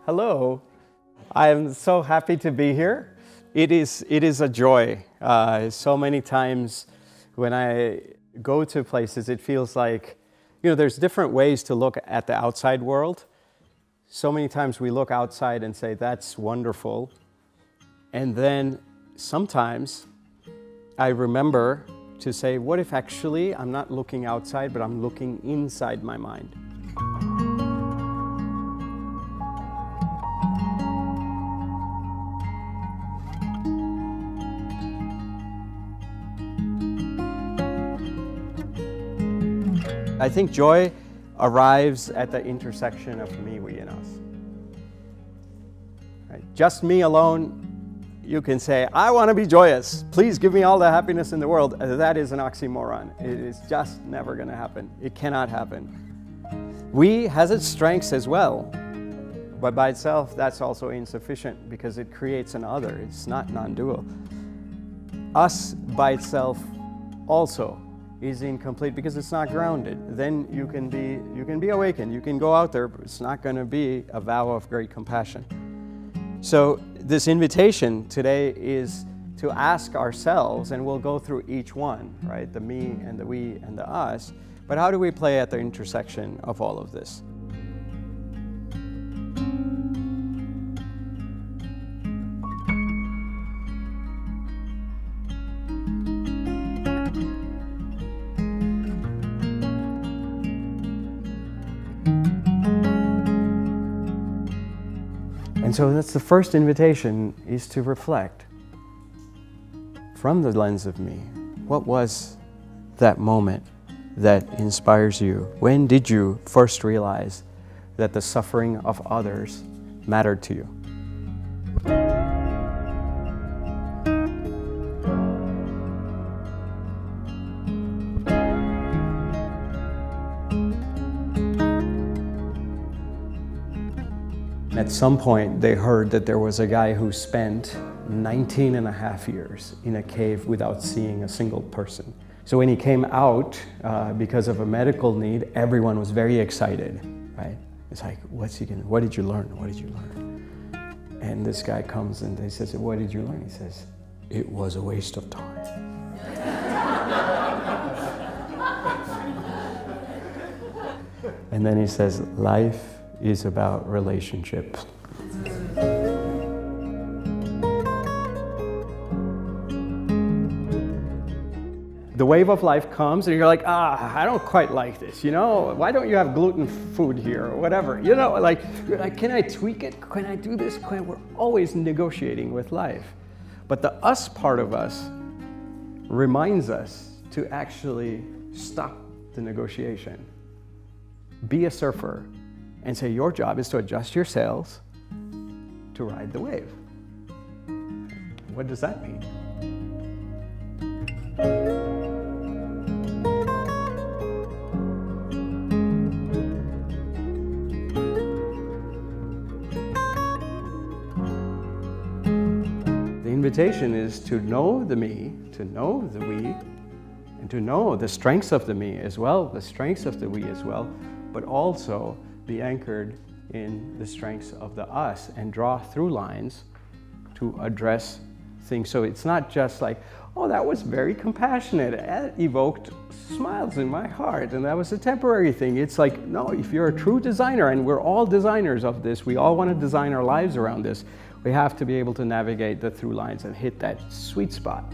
Hello. I am so happy to be here. It is a joy. So many times when I go to places, it feels like, there's different ways to look at the outside world. So many times we look outside and say, that's wonderful. And then sometimes I remember to say, what if actually I'm not looking outside, but I'm looking inside my mind? I think joy arrives at the intersection of me, we, and us. Right? Just me alone, you can say, I want to be joyous. Please give me all the happiness in the world. That is an oxymoron. It is just never going to happen. It cannot happen. We has its strengths as well, but by itself, that's also insufficient because it creates an other. It's not non-dual. Us by itself also is incomplete because it's not grounded. Then you can be awakened. You can go out there, but it's not going to be a vow of great compassion. So this invitation today is to ask ourselves, and we'll go through each one, right? The me and the we and the us. But how do we play at the intersection of all of this? And so that's the first invitation, is to reflect from the lens of me. What was that moment that inspires you? When did you first realize that the suffering of others mattered to you? At some point, they heard that there was a guy who spent 19 and a half years in a cave without seeing a single person. So when he came out because of a medical need, everyone was very excited, right? It's like, what did you learn? What did you learn? And this guy comes and he says, what did you learn? He says, it was a waste of time. And then he says, life is about relationships. The wave of life comes and you're like, I don't quite like this, why don't you have gluten food here or whatever, like, can I tweak it? Can I do this? We're always negotiating with life. But the us part of us reminds us to actually stop the negotiation. Be a surfer. And say your job is to adjust your sails to ride the wave. What does that mean? The invitation is to know the me, to know the we, and to know the strengths of the me as well, the strengths of the we as well, but also be anchored in the strengths of the us and draw through lines to address things. So it's not just like, oh, that was very compassionate. It evoked smiles in my heart and that was a temporary thing. It's like, no, if you're a true designer, and we're all designers of this, we all want to design our lives around this, we have to be able to navigate the through lines and hit that sweet spot.